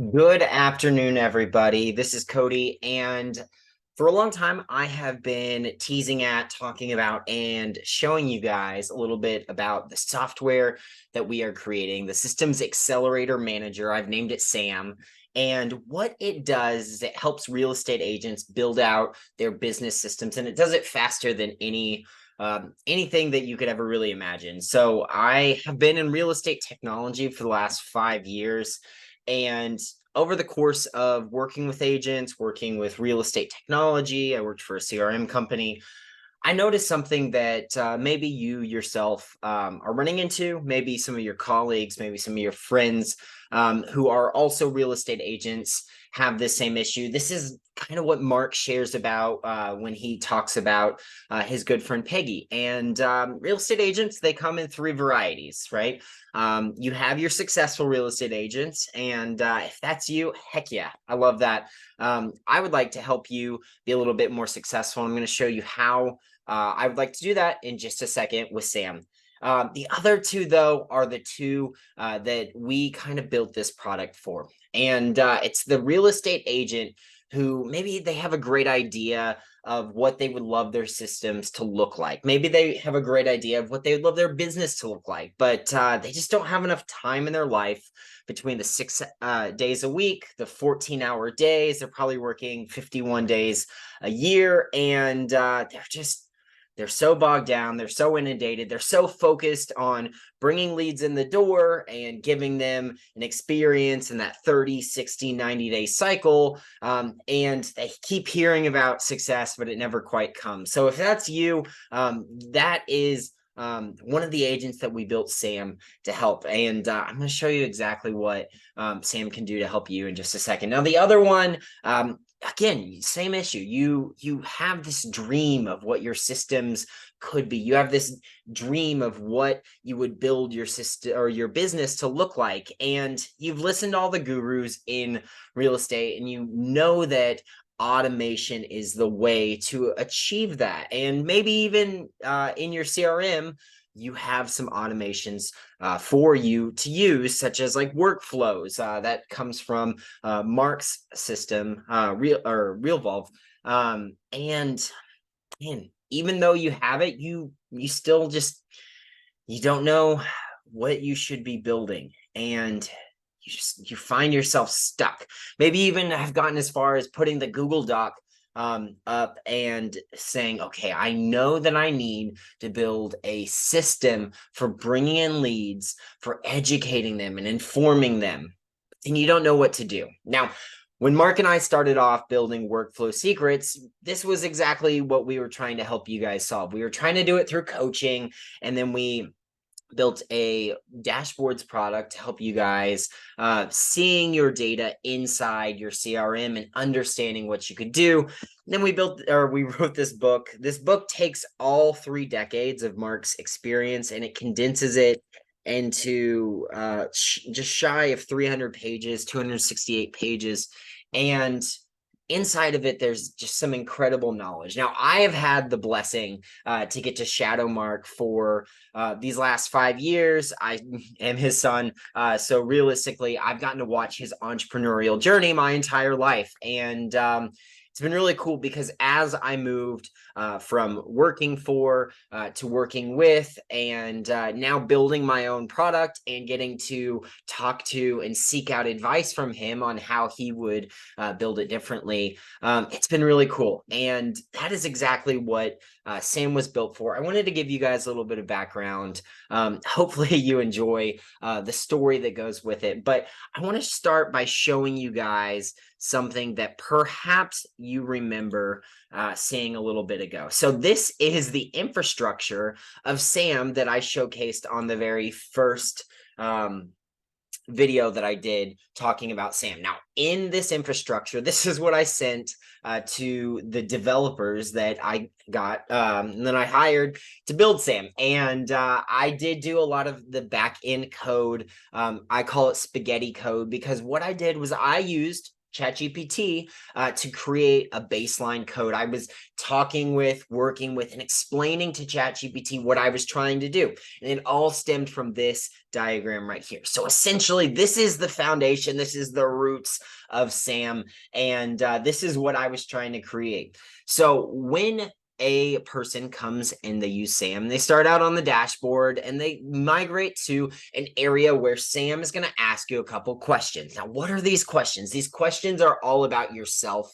Good afternoon, everybody. This is Cody, and for a long time, I have been teasing at, talking about, and showing you guys a little bit about the software that we are creating, the Systems Accelerator Manager. I've named it SAM. And what it does is it helps real estate agents build out their business systems, and it does it faster than anything that you could ever really imagine. So I have been in real estate technology for the last 5 years. And over the course of working with agents, working with real estate technology, I worked for a CRM company. I noticed something that maybe you yourself are running into, maybe some of your colleagues, maybe some of your friends who are also real estate agents have this same issue. This is kind of what Mark shares about when he talks about his good friend Peggy. And real estate agents, they come in three varieties, right? You have your successful real estate agents, and if that's you, heck yeah, I love that. I would like to help you be a little bit more successful. I'm going to show you how I would like to do that in just a second with Sam. The other two, though, are the two that we kind of built this product for. And it's the real estate agent who maybe they have a great idea of what they would love their systems to look like. Maybe they have a great idea of what they would love their business to look like, but they just don't have enough time in their life between the 6 days a week, the 14-hour days. They're probably working 51 days a year, and they're so bogged down, they're so inundated, they're so focused on bringing leads in the door and giving them an experience in that 30, 60, 90-day cycle. And they keep hearing about success, but it never quite comes. So if that's you, that is one of the agents that we built Sam to help. And I'm going to show you exactly what Sam can do to help you in just a second. Now, the other one, again, same issue. You have this dream of what your systems could be. You have this dream of what you would build your system or your business to look like. And you've listened to all the gurus in real estate, and you know that automation is the way to achieve that. And maybe even in your CRM, you have some automations for you to use, such as like workflows. That comes from Mark's system, RealVolve. And even though you have it, you still just you don't know what you should be building, and you find yourself stuck. Maybe even have gotten as far as putting the Google Doc up and saying, okay, I know that I need to build a system for bringing in leads, for educating them and informing them, and you don't know what to do. Now, when Mark and I started off building Workflow Secrets, this was exactly what we were trying to help you guys solve. We were trying to do it through coaching, and then we built a dashboards product to help you guys seeing your data inside your CRM and understanding what you could do. And then we wrote this book. This book takes all 3 decades of Mark's experience, and it condenses it into just shy of 300 pages, 268 pages. And inside of it, there's just some incredible knowledge. Now, I have had the blessing to get to shadow Mark for these last 5 years. I am his son. So realistically, I've gotten to watch his entrepreneurial journey my entire life. And it's been really cool because as I moved from working for to working with, and now building my own product and getting to talk to and seek out advice from him on how he would build it differently, it's been really cool. And that is exactly what Sam was built for. I wanted to give you guys a little bit of background. Hopefully you enjoy the story that goes with it. But I want to start by showing you guys something that perhaps you remember seeing a little bit ago. So this is the infrastructure of Sam that I showcased on the very first video that I did talking about Sam. Now, in this infrastructure, this is what I sent to the developers that I got and then I hired to build Sam. And I did do a lot of the back end code. I call it spaghetti code, because what I did was I used ChatGPT to create a baseline code. I was working with, and explaining to ChatGPT what I was trying to do. And it all stemmed from this diagram right here. So essentially, this is the foundation. This is the roots of SAM. And this is what I was trying to create. So when a person comes and they use SAM, they start out on the dashboard and they migrate to an area where SAM is going to ask you a couple questions. Now, what are these questions? These questions are all about yourself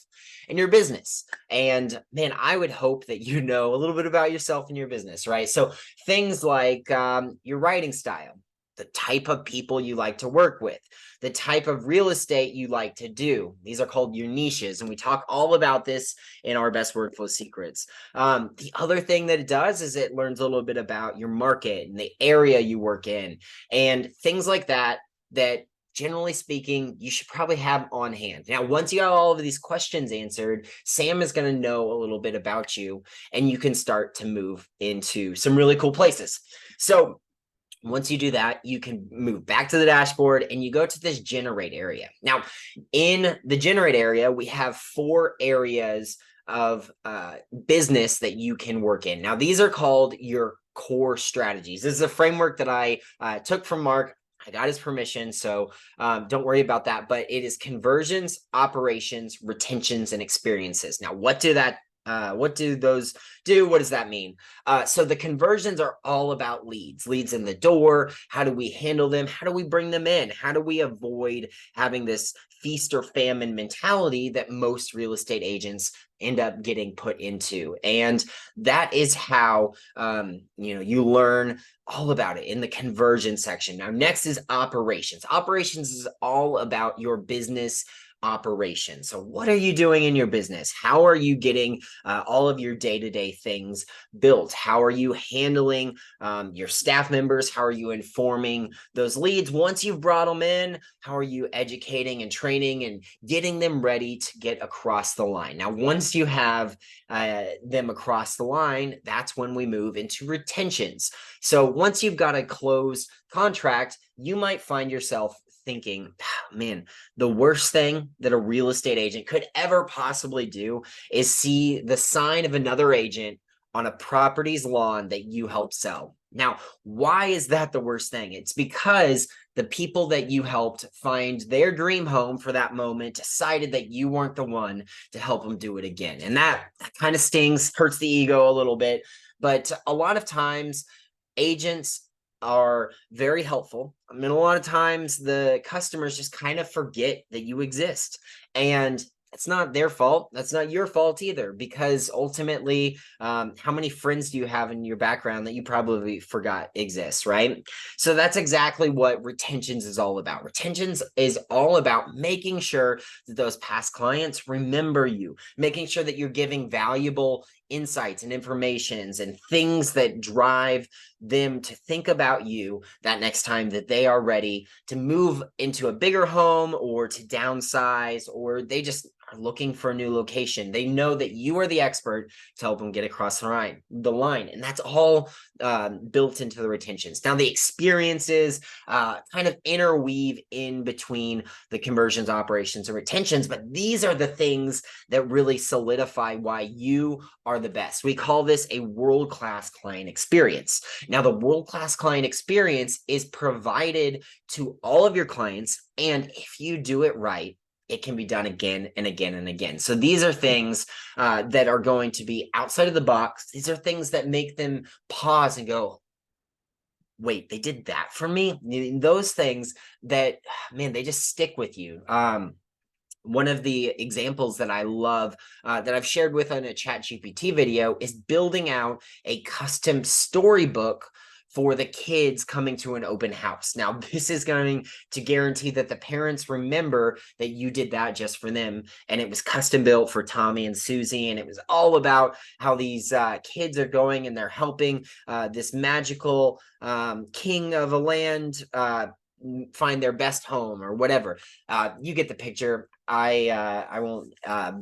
and your business. And man, I would hope that you know a little bit about yourself and your business, right? So things like your writing style, the type of people you like to work with, the type of real estate you like to do. These are called your niches. And we talk all about this in our best workflow secrets. The other thing that it does is it learns a little bit about your market and the area you work in and things like that, that generally speaking, you should probably have on hand. Now, once you have all of these questions answered, Sam is going to know a little bit about you and you can start to move into some really cool places. So once you do that, you can move back to the dashboard and you go to this generate area. Now, in the generate area, we have 4 areas of business that you can work in. Now, these are called your core strategies. This is a framework that I took from Mark. I got his permission, so don't worry about that. But it is conversions, operations, retentions, and experiences. Now, what do those do? What does that mean? So the conversions are all about leads in the door. How do we handle them? How do we bring them in? How do we avoid having this feast or famine mentality that most real estate agents end up getting put into? And that is how you learn all about it in the conversion section. Now, next is operations. Operations is all about your business operations. So what are you doing in your business? How are you getting all of your day-to-day things built? How are you handling your staff members? How are you informing those leads once you've brought them in? How are you educating and training and getting them ready to get across the line? Now, once you have them across the line, that's when we move into retentions. So once you've got a closed contract, you might find yourself thinking, man, the worst thing that a real estate agent could ever possibly do is see the sign of another agent on a property's lawn that you helped sell. Now, why is that the worst thing? It's because the people that you helped find their dream home for that moment decided that you weren't the one to help them do it again. And that kind of stings, hurts the ego a little bit. But a lot of times, agents are very helpful. I mean, a lot of times the customers just kind of forget that you exist. And it's not their fault. That's not your fault either, because ultimately, how many friends do you have in your background that you probably forgot exists, right? So that's exactly what retentions is all about. Retentions is all about making sure that those past clients remember you, making sure that you're giving valuable insights and informations and things that drive them to think about you that next time that they are ready to move into a bigger home or to downsize, or they just are looking for a new location. They know that you are the expert to help them get across the line. And that's all built into the retentions. Now, the experiences kind of interweave in between the conversions, operations, and retentions, but these are the things that really solidify why you are the best. We call this a world-class client experience. Now, the world-class client experience is provided to all of your clients, and if you do it right, it can be done again and again and again. So these are things that are going to be outside of the box. These are things that make them pause and go, wait, they did that for me? Those things that, man, they just stick with you. One of the examples that I love that I've shared with on a ChatGPT video is building out a custom storybook for the kids coming to an open house. Now, this is going to guarantee that the parents remember that you did that just for them. And it was custom built for Tommy and Susie. And it was all about how these kids are going and they're helping this magical king of a land find their best home or whatever. You get the picture. I won't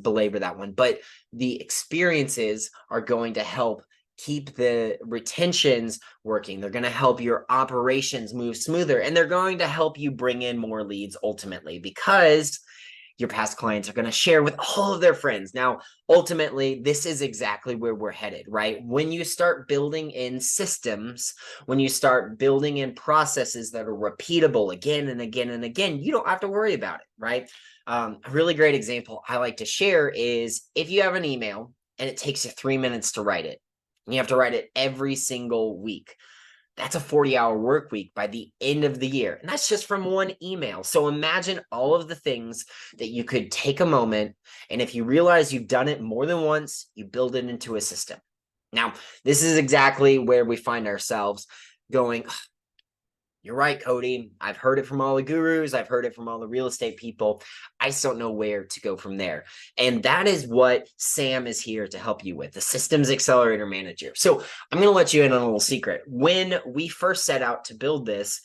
belabor that one, but the experiences are going to help keep the retentions working. They're going to help your operations move smoother, and they're going to help you bring in more leads ultimately, because your past clients are going to share with all of their friends. Now, ultimately, this is exactly where we're headed, right? When you start building in systems, when you start building in processes that are repeatable again and again and again, you don't have to worry about it, right? A really great example I like to share is if you have an email and it takes you 3 minutes to write it, and you have to write it every single week. That's a 40-hour work week by the end of the year. And that's just from one email. So imagine all of the things that you could take a moment. And if you realize you've done it more than once, you build it into a system. Now, this is exactly where we find ourselves going, you're right, Cody. I've heard it from all the gurus. I've heard it from all the real estate people. I just don't know where to go from there. And that is what Sam is here to help you with, the Systems Accelerator Manager. So I'm going to let you in on a little secret. When we first set out to build this,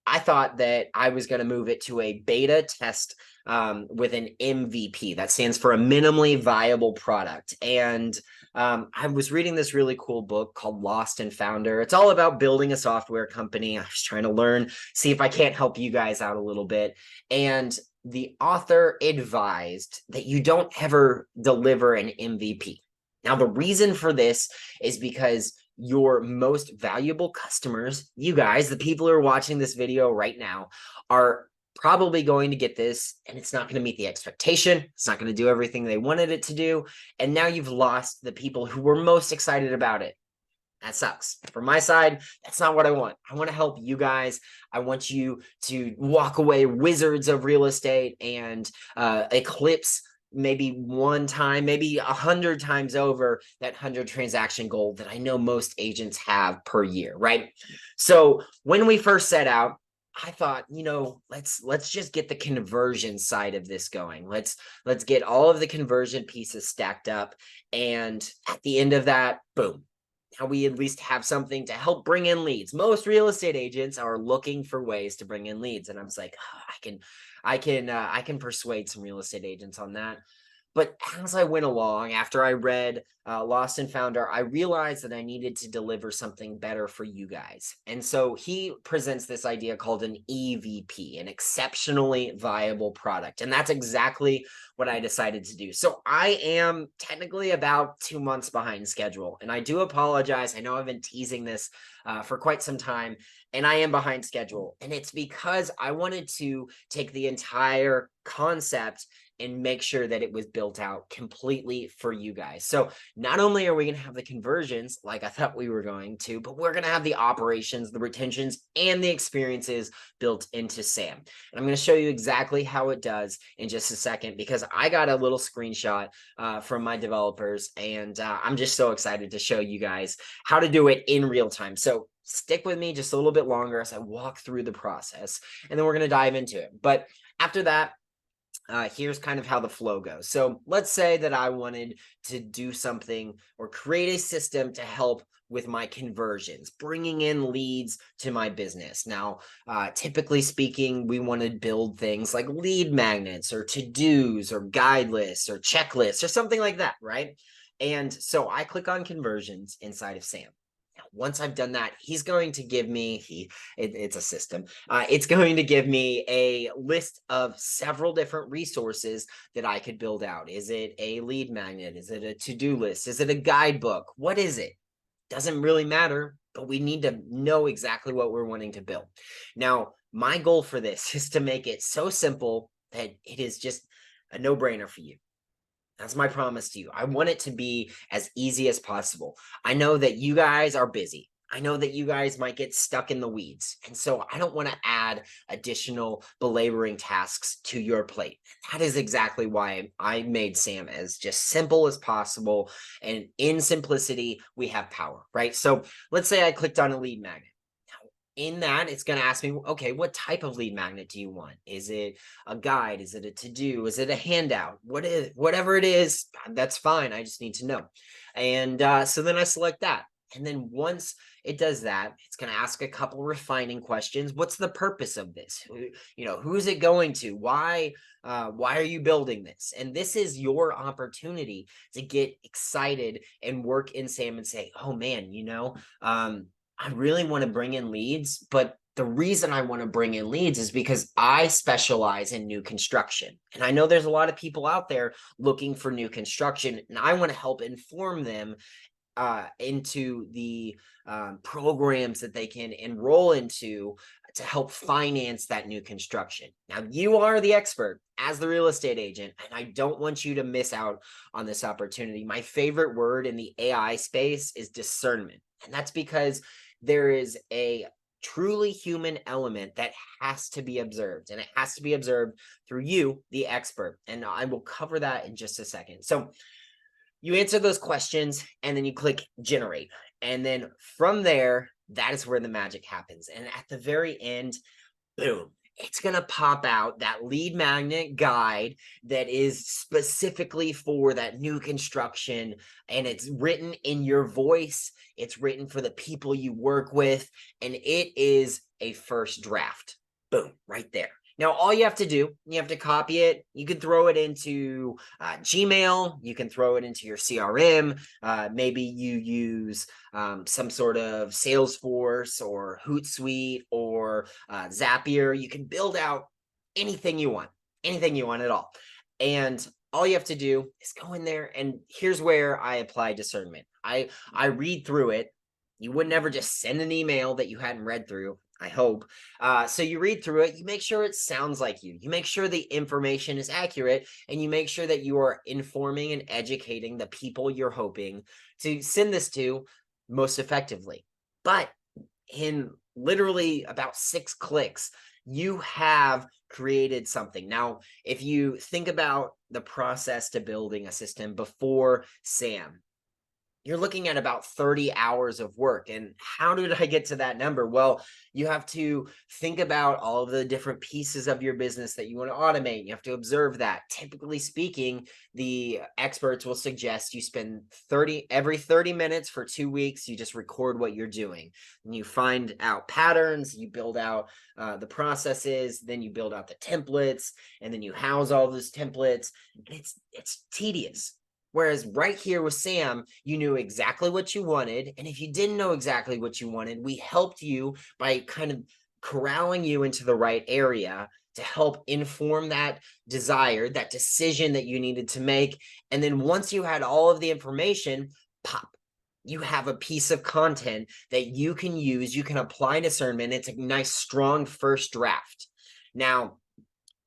I thought that I was going to move it to a beta test with an MVP. That stands for a minimally viable product. And I was reading this really cool book called Lost and Founder. It's all about building a software company. I was trying to learn, see if I can't help you guys out a little bit. And the author advised that you don't ever deliver an MVP. Now, the reason for this is because your most valuable customers, you guys, the people who are watching this video right now, are probably going to get this and it's not going to meet the expectation. It's not going to do everything they wanted it to do. And now you've lost the people who were most excited about it. That sucks. From my side, that's not what I want. I want to help you guys. I want you to walk away wizards of real estate and eclipse maybe one time, maybe 100 times over that 100 transaction goal that I know most agents have per year, right? So when we first set out, I thought, let's just get the conversion side of this going. Let's get all of the conversion pieces stacked up. And at the end of that, boom, now we at least have something to help bring in leads. Most real estate agents are looking for ways to bring in leads. And I was like, I can persuade some real estate agents on that. But as I went along, after I read Lost and Founder, I realized that I needed to deliver something better for you guys. And so he presents this idea called an EVP, an exceptionally viable product. And that's exactly what I decided to do. So I am technically about 2 months behind schedule. And I do apologize. I know I've been teasing this for quite some time, and I am behind schedule. And it's because I wanted to take the entire concept and make sure that it was built out completely for you guys. So not only are we going to have the conversions like I thought we were going to, but we're going to have the operations, the retentions, and the experiences built into Sam. And I'm going to show you exactly how it does in just a second, because I got a little screenshot from my developers, and I'm just so excited to show you guys how to do it in real time. So stick with me just a little bit longer as I walk through the process, and then we're going to dive into it. But after that, here's kind of how the flow goes. So let's say that I wanted to do something or create a system to help with my conversions, bringing in leads to my business. Now, typically speaking, we want to build things like lead magnets or to-dos or guide lists or checklists or something like that, right? And so I click on conversions inside of Sam. Once I've done that, he's going to give me, it's a system. It's going to give me a list of several different resources that I could build out. Is it a lead magnet? Is it a to-do list? Is it a guidebook? What is it? Doesn't really matter, but we need to know exactly what we're wanting to build. Now, my goal for this is to make it so simple that it is just a no-brainer for you. That's my promise to you. I want it to be as easy as possible. I know that you guys are busy. I know that you guys might get stuck in the weeds. And so I don't want to add additional belaboring tasks to your plate. That is exactly why I made Sam as just simple as possible. And in simplicity, we have power, right? So let's say I clicked on a lead magnet. In that, it's going to ask me, okay, what type of lead magnet do you want? Is it a guide? Is it a to-do? Is it a handout? Whatever it is, that's fine. I just need to know. And so then I select that. And then once it does that, it's going to ask a couple refining questions. What's the purpose of this? Who is it going to? Why are you building this? And this is your opportunity to get excited and work in Sam and say, oh man, I really want to bring in leads, but the reason I want to bring in leads is because I specialize in new construction. And I know there's a lot of people out there looking for new construction, and I want to help inform them into the programs that they can enroll into to help finance that new construction. Now, you are the expert as the real estate agent, and I don't want you to miss out on this opportunity. My favorite word in the AI space is discernment, and that's because there is a truly human element that has to be observed, and it has to be observed through you, the expert. And I will cover that in just a second. So, you answer those questions and then you click generate. And then from there, that is where the magic happens. And at the very end, boom, it's going to pop out that lead magnet guide that is specifically for that new construction. And it's written in your voice. It's written for the people you work with. And it is a first draft. Boom, right there. Now, all you have to do, you have to copy it. You can throw it into Gmail. You can throw it into your CRM. Maybe you use some sort of Salesforce or Hootsuite or Zapier. You can build out anything you want at all. And all you have to do is go in there, and here's where I apply discernment. I read through it. You would never just send an email that you hadn't read through, I hope. So you read through it, you make sure it sounds like you. You make sure the information is accurate, and you make sure that you are informing and educating the people you're hoping to send this to most effectively. But in literally about 6 clicks, you have created something. Now, if you think about the process to building a system before SAM, you're looking at about 30 hours of work. And how did I get to that number? Well, you have to think about all of the different pieces of your business that you want to automate. You have to observe that. Typically speaking, the experts will suggest you spend every 30 minutes for 2 weeks. You just record what you're doing, and you find out patterns. You build out the processes, then you build out the templates, and then you house all those templates. It's tedious. Whereas right here with Sam, you knew exactly what you wanted. And if you didn't know exactly what you wanted, we helped you by kind of corralling you into the right area to help inform that desire, that decision that you needed to make. And then once you had all of the information, pop, you have a piece of content that you can use. You can apply discernment. It's a nice, strong first draft. Now,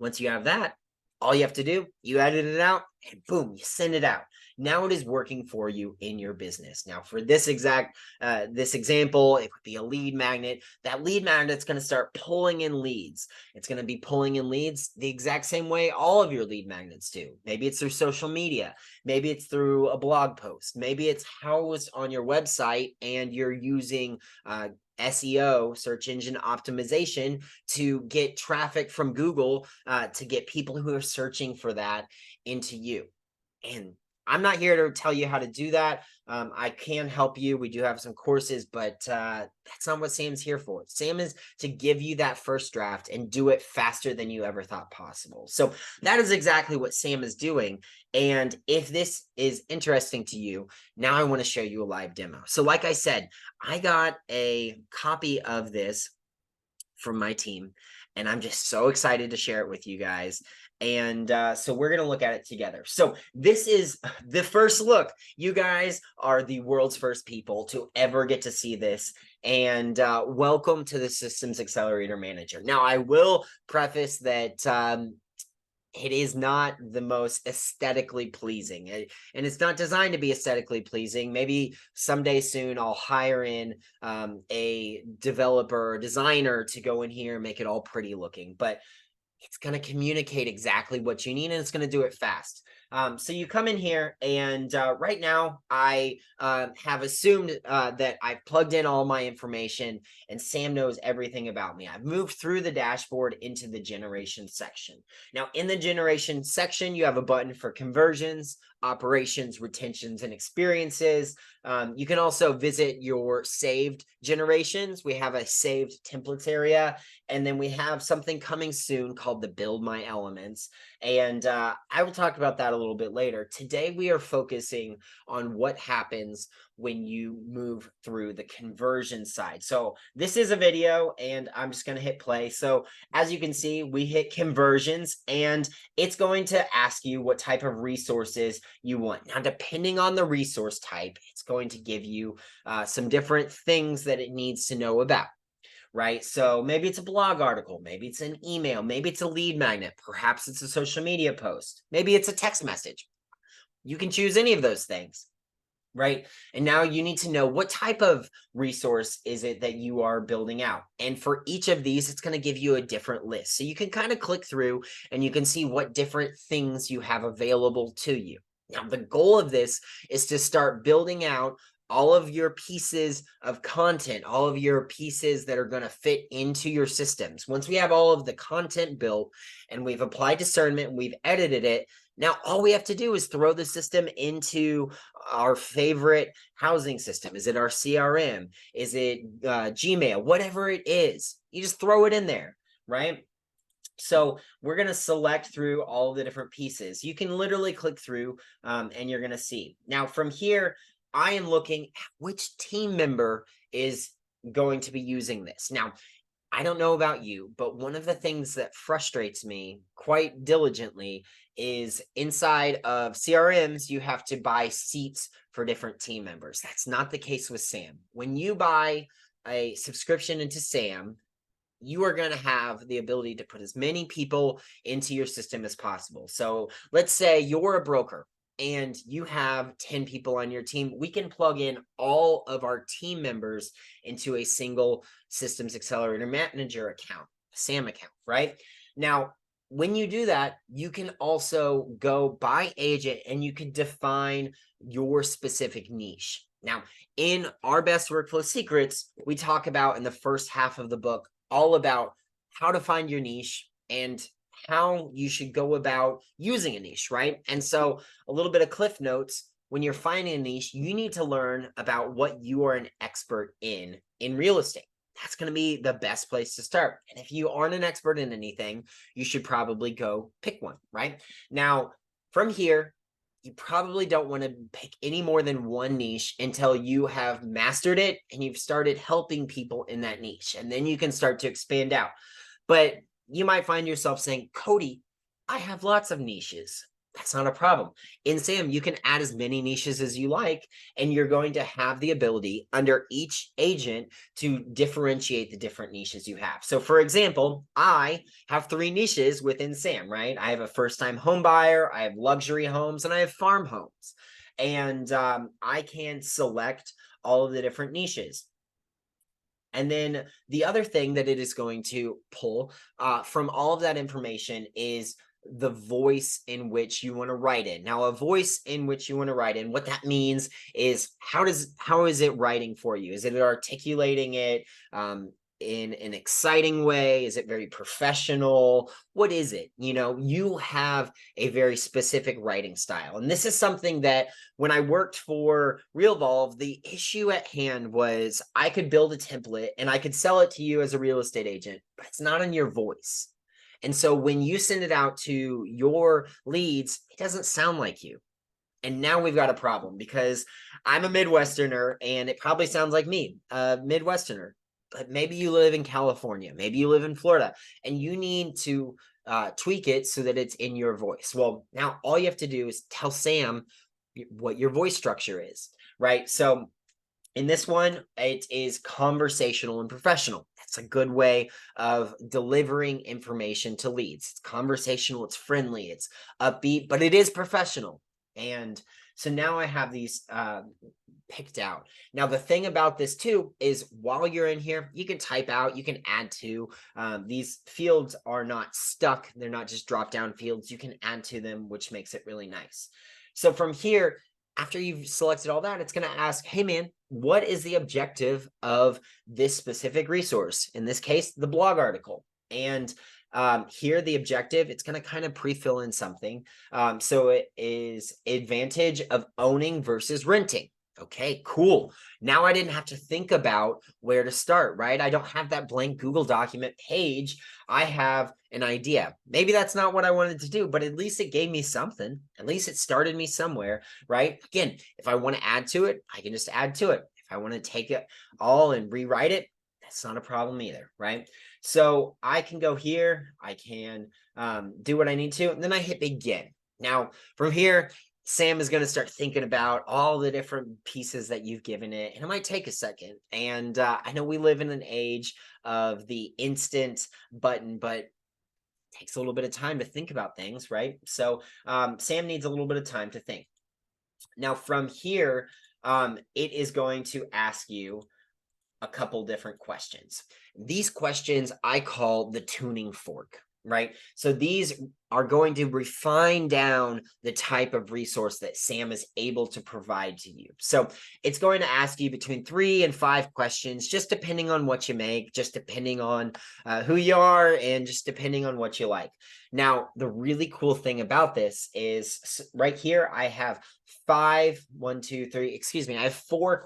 once you have that, all you have to do, you edit it out, and boom, you send it out. Now it is working for you in your business. Now, for this example, it would be a lead magnet. That lead magnet's going to start pulling in leads. It's going to be pulling in leads the exact same way all of your lead magnets do. Maybe it's through social media. Maybe it's through a blog post. Maybe it's housed on your website, and you're using SEO, search engine optimization, to get traffic from Google, to get people who are searching for that into you. And I'm not here to tell you how to do that. I can help you. We do have some courses, but that's not what Sam's here for. Sam is to give you that first draft and do it faster than you ever thought possible. So that is exactly what Sam is doing. And if this is interesting to you, now I want to show you a live demo. So like I said, I got a copy of this from my team, and I'm just so excited to share it with you guys. And so we're going to look at it together. So this is the first look. You guys are the world's first people to ever get to see this. And welcome to the Systems Accelerator Manager. Now, I will preface that it is not the most aesthetically pleasing, and it's not designed to be aesthetically pleasing. Maybe someday soon I'll hire in a developer or designer to go in here and make it all pretty looking, but it's going to communicate exactly what you need, and it's going to do it fast. So you come in here, and right now I have assumed that I've plugged in all my information, and Sam knows everything about me. I've moved through the dashboard into the generation section. Now, in the generation section, you have a button for conversions, operations, retentions, and experiences. You can also visit your saved generations. We have a saved templates area, and then we have something coming soon called the Build My Elements. And I will talk about that a little bit later. Today, we are focusing on what happens when you move through the conversion side. So this is a video and I'm just going to hit play. So as you can see, we hit conversions and it's going to ask you what type of resources you want. Now, depending on the resource type, it's going to give you some different things that it needs to know about. Right? So maybe it's a blog article, maybe it's an email, maybe it's a lead magnet, perhaps it's a social media post, maybe it's a text message. You can choose any of those things, right? And now you need to know what type of resource is it that you are building out. And for each of these, it's going to give you a different list. So you can kind of click through and you can see what different things you have available to you. Now, the goal of this is to start building out all of your pieces of content, all of your pieces that are going to fit into your systems. Once we have all of the content built and we've applied discernment and we've edited it, now all we have to do is throw the system into our favorite housing system. Is it our CRM? Is it Gmail? Whatever it is, you just throw it in there, right? So we're going to select through all the different pieces. You can literally click through and you're going to see. Now from here, I am looking at which team member is going to be using this. Now, I don't know about you, but one of the things that frustrates me quite diligently is inside of CRMs, you have to buy seats for different team members. That's not the case with SAM. When you buy a subscription into SAM, you are going to have the ability to put as many people into your system as possible. So let's say you're a broker and you have 10 people on your team. We can plug in all of our team members into a single Systems Accelerator Manager account, SAM account, right? Now, when you do that, you can also go by agent and you can define your specific niche. Now, in our Best Workflow Secrets, we talk about in the first half of the book all about how to find your niche and how you should go about using a niche, right? And so a little bit of cliff notes, when you're finding a niche, you need to learn about what you are an expert in real estate. That's going to be the best place to start. And if you aren't an expert in anything, you should probably go pick one, right? Now, from here, you probably don't want to pick any more than one niche until you have mastered it and you've started helping people in that niche. And then you can start to expand out. But you might find yourself saying, Cody, I have lots of niches. That's not a problem. In SAM, you can add as many niches as you like, and you're going to have the ability under each agent to differentiate the different niches you have. So for example, I have 3 niches within SAM, right? I have a first-time home buyer, I have luxury homes, and I have farm homes. And I can select all of the different niches. And then the other thing that it is going to pull from all of that information is the voice in which you want to write in. Now, a voice in which you want to write in, what that means is how is it writing for you? Is it articulating it in an exciting way? Is it very professional? What is it? You know, you have a very specific writing style. And this is something that when I worked for RealVolve, the issue at hand was I could build a template and I could sell it to you as a real estate agent, but it's not in your voice. And so when you send it out to your leads, it doesn't sound like you. And now we've got a problem because I'm a Midwesterner and it probably sounds like me, a Midwesterner. But maybe you live in California, maybe you live in Florida, and you need to tweak it so that it's in your voice. Well, now all you have to do is tell Sam what your voice structure is, right? So in this one, it is conversational and professional. That's a good way of delivering information to leads. It's conversational, it's friendly, it's upbeat, but it is professional. And so now I have these picked out. Now, the thing about this too is while you're in here, you can type out, you can add to. These fields are not stuck. They're not just drop down fields. You can add to them, which makes it really nice. So from here, after you've selected all that, it's going to ask, hey man, what is the objective of this specific resource? In this case, the blog article. And here, the objective, it's going to kind of pre-fill in something. So it is advantage of owning versus renting. Okay, cool. Now I didn't have to think about where to start, right? I don't have that blank Google document page. I have an idea. Maybe that's not what I wanted to do, but at least it gave me something. At least it started me somewhere, right? Again, if I want to add to it, I can just add to it. If I want to take it all and rewrite it, that's not a problem either, right? So I can go here, I can do what I need to, and then I hit begin. Now, from here, Sam is going to start thinking about all the different pieces that you've given it, and it might take a second. And I know we live in an age of the instant button, but it takes a little bit of time to think about things, right? So Sam needs a little bit of time to think. Now, from here, it is going to ask you a couple different questions. These questions I call the tuning fork, right? So these are going to refine down the type of resource that Sam is able to provide to you. So it's going to ask you between 3 and 5 questions, just depending on what you make, just depending on who you are, and just depending on what you like. Now, the really cool thing about this is right here, I have 4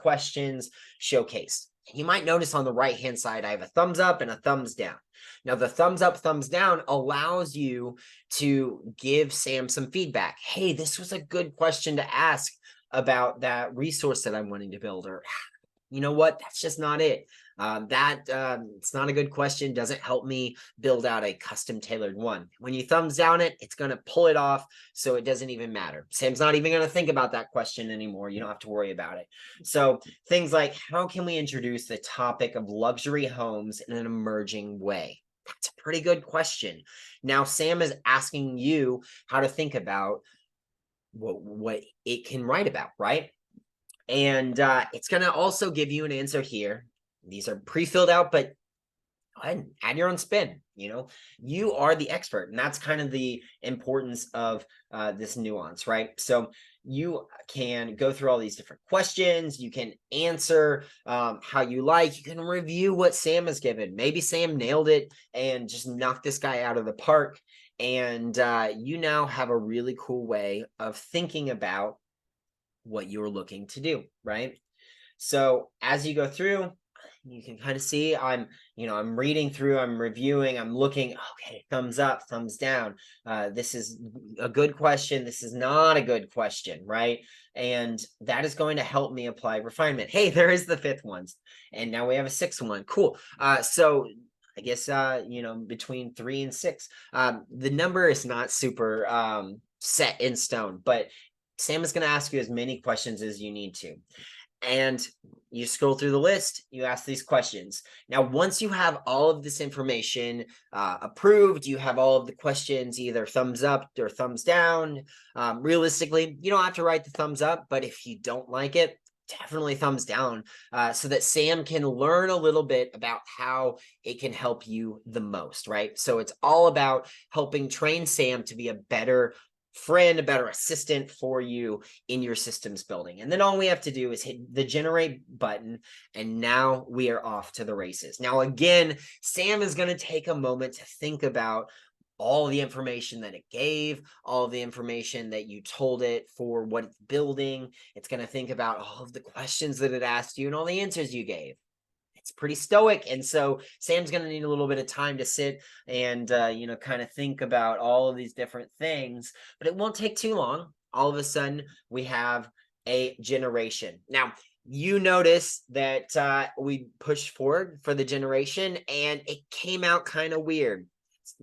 questions showcased. You might notice on the right-hand side, I have a thumbs up and a thumbs down. Now, the thumbs up, thumbs down allows you to give Sam some feedback. Hey, this was a good question to ask about that resource that I'm wanting to build, or you know what, that's just not it. It's not a good question, doesn't help me build out a custom tailored one. When you thumbs down it, it's going to pull it off, so it doesn't even matter. Sam's not even going to think about that question anymore. You don't have to worry about it. So things like, how can we introduce the topic of luxury homes in an emerging way? That's a pretty good question. Now Sam is asking you how to think about what it can write about, right? And it's going to also give you an answer here. These are pre-filled out, but go ahead and add your own spin. You are the expert, and that's kind of the importance of this nuance, right? So you can go through all these different questions. You can answer how you like. You can review what Sam has given. Maybe Sam nailed it and just knocked this guy out of the park. And you now have a really cool way of thinking about what you're looking to do, right? So as you go through, you can kind of see I'm reading through, I'm reviewing, I'm looking, okay, thumbs up, thumbs down. This is a good question. This is not a good question, right? And that is going to help me apply refinement. Hey, there is the 5th one. And now we have a 6th one. Cool. So I guess, between 3 and 6, the number is not super set in stone, but Sam is going to ask you as many questions as you need to. And you scroll through the list, you ask these questions. Now, once you have all of this information approved, you have all of the questions, either thumbs up or thumbs down. Realistically, you don't have to write the thumbs up, but if you don't like it, definitely thumbs down, so that Sam can learn a little bit about how it can help you the most, right? So it's all about helping train Sam to be a better friend, a better assistant for you in your systems building. And then all we have to do is hit the generate button, and now we are off to the races. Now, again, Sam is going to take a moment to think about all the information that it gave, all of the information that you told it for what it's building. It's going to think about all of the questions that it asked you and all the answers you gave. It's pretty stoic, and so Sam's going to need a little bit of time to sit and kind of think about all of these different things, but it won't take too long. All of a sudden we have a generation. Now you notice that we pushed forward for the generation and it came out kind of weird. It's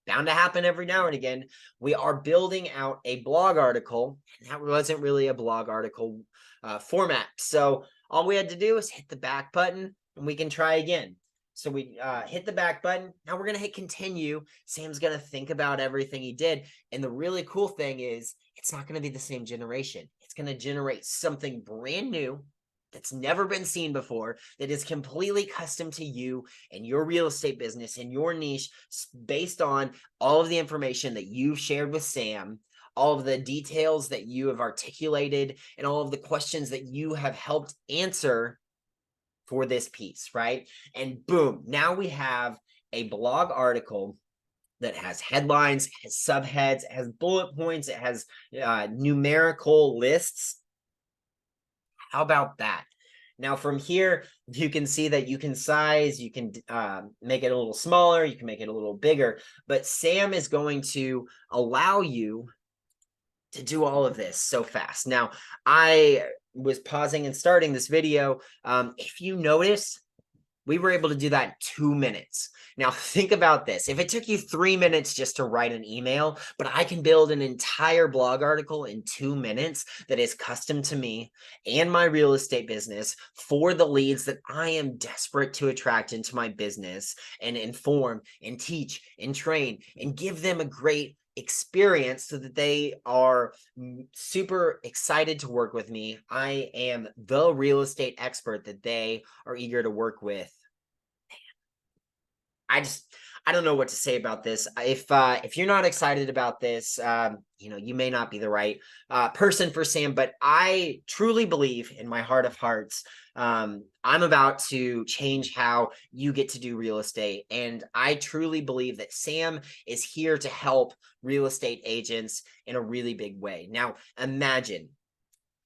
bound to happen every now and again. We are building out a blog article, and that wasn't really a blog article format, so all we had to do was hit the back button and we can try again. So we hit the back button. Now we're going to hit continue. Sam's going to think about everything he did. And the really cool thing is it's not going to be the same generation. It's going to generate something brand new that's never been seen before, that is completely custom to you and your real estate business and your niche, based on all of the information that you've shared with Sam, all of the details that you have articulated, and all of the questions that you have helped answer for this piece, right? And boom, now we have a blog article that has headlines, has subheads, has bullet points, it has numerical lists. How about that? Now from here, you can see that you can size, you can make it a little smaller, you can make it a little bigger, but Sam is going to allow you to do all of this so fast. Now, I was pausing and starting this video. If you notice, we were able to do that in 2 minutes. Now, think about this. If it took you 3 minutes just to write an email, but I can build an entire blog article in 2 minutes that is custom to me and my real estate business for the leads that I am desperate to attract into my business and inform and teach and train and give them a great experience so that they are super excited to work with me. I am the real estate expert that they are eager to work with. I don't know what to say about this. If you're not excited about this, you may not be the right person for Sam, but I truly believe in my heart of hearts, I'm about to change how you get to do real estate. And I truly believe that Sam is here to help real estate agents in a really big way. Now, imagine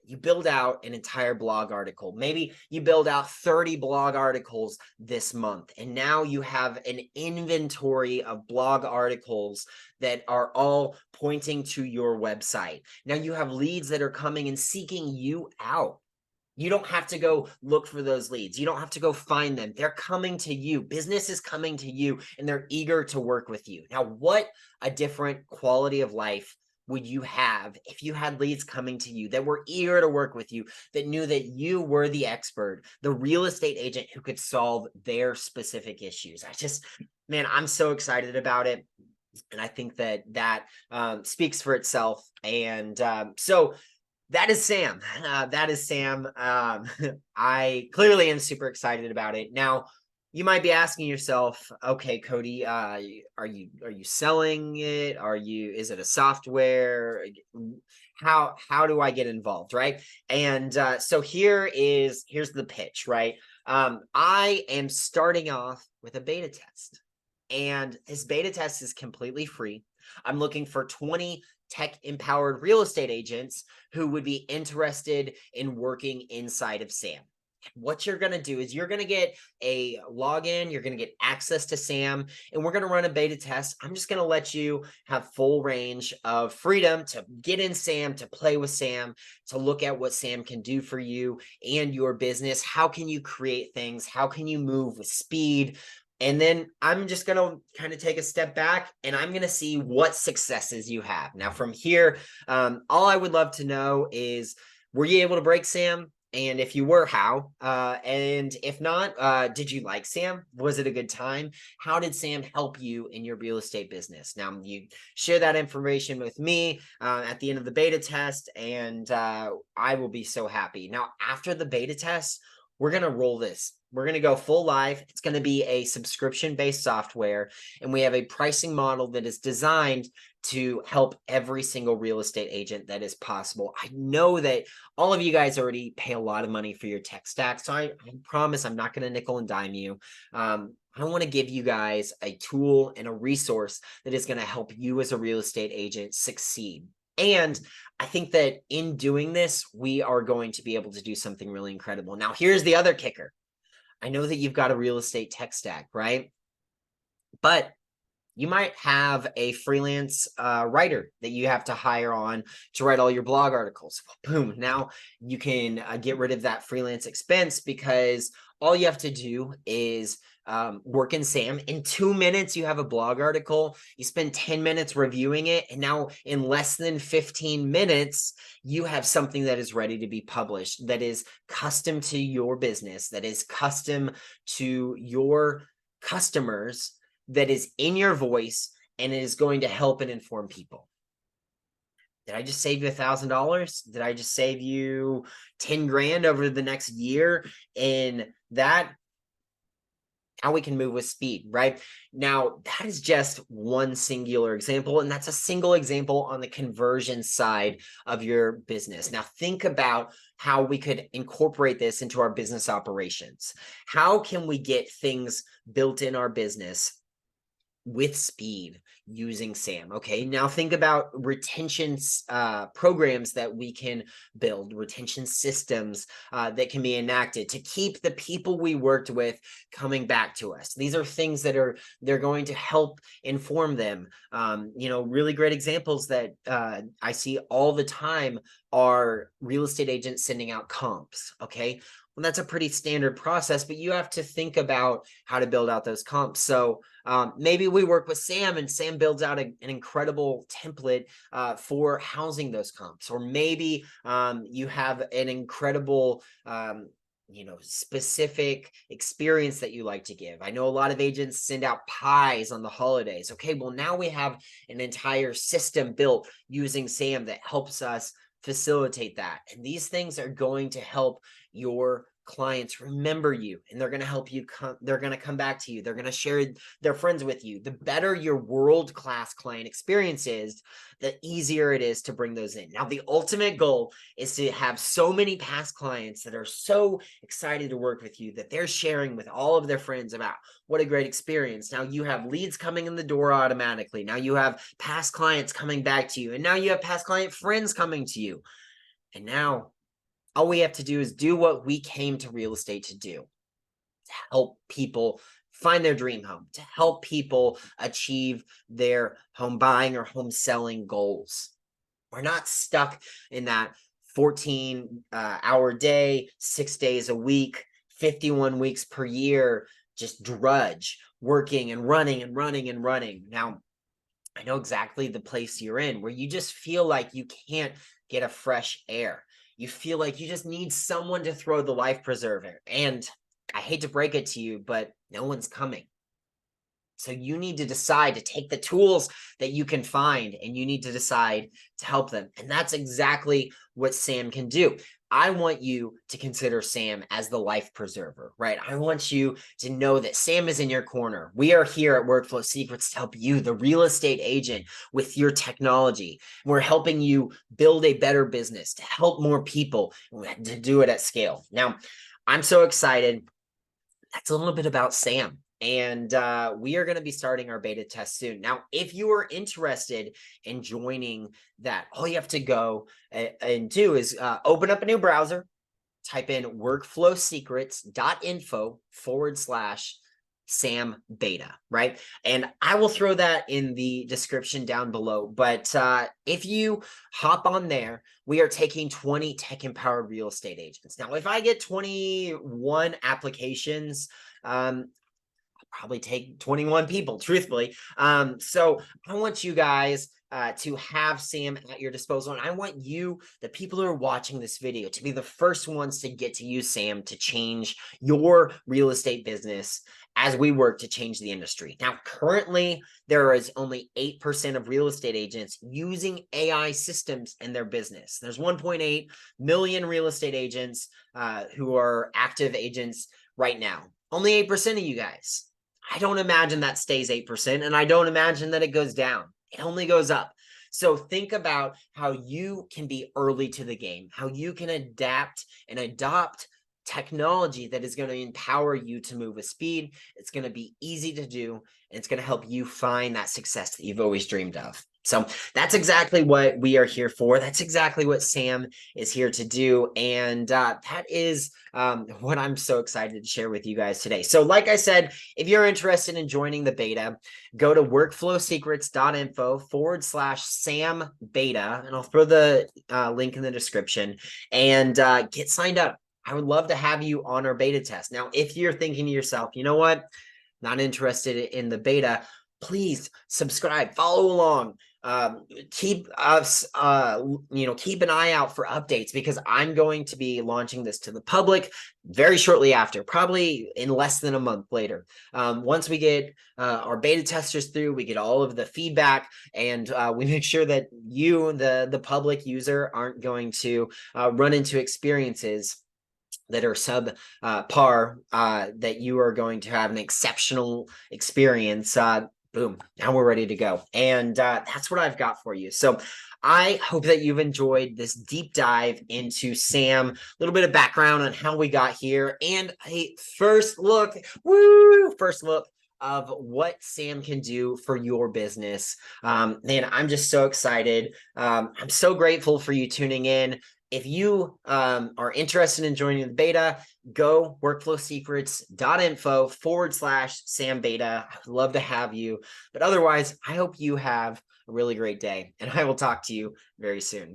you build out an entire blog article. Maybe you build out 30 blog articles this month, and now you have an inventory of blog articles that are all pointing to your website. Now you have leads that are coming and seeking you out. You don't have to go look for those leads. You don't have to go find them. They're coming to you. Business is coming to you, and they're eager to work with you. Now, what a different quality of life would you have if you had leads coming to you that were eager to work with you, that knew that you were the expert, the real estate agent who could solve their specific issues? Man, I'm so excited about it. And I think that speaks for itself. And so that is Sam. That is Sam. I clearly am super excited about it. Now, you might be asking yourself, okay, Cody, are you selling it? Is it a software? How do I get involved, right? And so here's the pitch, right? I am starting off with a beta test, and this beta test is completely free. I'm looking for 20 tech-empowered real estate agents who would be interested in working inside of Sam. What you're going to do is you're going to get a login, you're going to get access to Sam, and we're going to run a beta test. I'm just going to let you have full range of freedom to get in Sam, to play with Sam, to look at what Sam can do for you and your business. How can you create things? How can you move with speed? And then I'm just going to kind of take a step back, and I'm going to see what successes you have. Now, from here, all I would love to know is, were you able to break Sam? And if you were, how? And if not, did you like Sam? Was it a good time? How did Sam help you in your real estate business? Now, you share that information with me at the end of the beta test, and I will be so happy. Now, after the beta test, we're going to roll this. We're going to go full live. It's going to be a subscription-based software, and we have a pricing model that is designed to help every single real estate agent that is possible. I know that all of you guys already pay a lot of money for your tech stack, so I promise I'm not going to nickel and dime you. I want to give you guys a tool and a resource that is going to help you as a real estate agent succeed. And I think that in doing this, we are going to be able to do something really incredible. Now, here's the other kicker. I know that you've got a real estate tech stack, right? But you might have a freelance writer that you have to hire on to write all your blog articles. Boom. Now you can get rid of that freelance expense, because all you have to do is work in Sam. In 2 minutes, you have a blog article. You spend 10 minutes reviewing it. And now in less than 15 minutes, you have something that is ready to be published, that is custom to your business, that is custom to your customers, that is in your voice, and it is going to help and inform people. Did I just save you $1,000? Did I just save you 10 grand over the next year? And that, how we can move with speed, right? Now, that is just one singular example, and that's a single example on the conversion side of your business. Now, think about how we could incorporate this into our business operations. How can we get things built in our business with speed, using SAM. Okay, now think about retention programs that we can build, retention systems that can be enacted to keep the people we worked with coming back to us. These are things that they're going to help inform them. Really great examples that I see all the time are real estate agents sending out comps. Okay, well, that's a pretty standard process, but you have to think about how to build out those comps. So maybe we work with Sam, and Sam builds out an incredible template for housing those comps. Or maybe you have an incredible specific experience that you like to give. I know a lot of agents send out pies on the holidays. Okay, well, now we have an entire system built using SAM that helps us facilitate that. And these things are going to help your clients remember you, and they're going to help you they're going to come back to you. They're going to share their friends with you. The better your world-class client experience is, the easier it is to bring those in. Now, the ultimate goal is to have so many past clients that are so excited to work with you that they're sharing with all of their friends about what a great experience. Now you have leads coming in the door automatically. Now you have past clients coming back to you, and now you have past client friends coming to you. And now all we have to do is do what we came to real estate to do, to help people find their dream home, to help people achieve their home buying or home selling goals. We're not stuck in that 14-hour day, 6 days a week, 51 weeks per year, just drudge, working and running and running and running. Now, I know exactly the place you're in where you just feel like you can't get a fresh air. You feel like you just need someone to throw the life preserver. And I hate to break it to you, but no one's coming. So you need to decide to take the tools that you can find, and you need to decide to help them. And that's exactly what Sam can do. I want you to consider Sam as the life preserver, right? I want you to know that Sam is in your corner. We are here at Workflow Secrets to help you, the real estate agent, with your technology. We're helping you build a better business, to help more people, to do it at scale. Now, I'm so excited. That's a little bit about Sam. And we are going to be starting our beta test soon. Now, if you are interested in joining that, all you have to go and do is open up a new browser, type in workflowsecrets.info/Sam beta, right? And I will throw that in the description down below. But if you hop on there, we are taking 20 tech-empowered real estate agents. Now, if I get 21 applications, probably take 21 people, truthfully. So I want you guys to have Sam at your disposal. And I want you, the people who are watching this video, to be the first ones to get to use Sam to change your real estate business as we work to change the industry. Now, currently, there is only 8% of real estate agents using AI systems in their business. There's 1.8 million real estate agents who are active agents right now. Only 8% of you guys. I don't imagine that stays 8%, and I don't imagine that it goes down. It only goes up. So think about how you can be early to the game, how you can adapt and adopt technology that is going to empower you to move with speed. It's going to be easy to do, and it's going to help you find that success that you've always dreamed of. So that's exactly what we are here for. That's exactly what Sam is here to do. And that is what I'm so excited to share with you guys today. So like I said, if you're interested in joining the beta, go to workflowsecrets.info/Sam beta, and I'll throw the link in the description, and get signed up. I would love to have you on our beta test. Now, if you're thinking to yourself, you know what, not interested in the beta, please subscribe, follow along. Keep us keep an eye out for updates, because I'm going to be launching this to the public very shortly after, probably in less than a month later. Once we get our beta testers through, we get all of the feedback, and we make sure that you, the public user, aren't going to run into experiences that are subpar, that you are going to have an exceptional experience. Boom, now we're ready to go. And that's what I've got for you. So I hope that you've enjoyed this deep dive into Sam, a little bit of background on how we got here, and a first look of what Sam can do for your business. Man, I'm just so excited. I'm so grateful for you tuning in. If you are interested in joining the beta, go workflowsecrets.info/Sam Beta. I would love to have you. But otherwise, I hope you have a really great day, and I will talk to you very soon.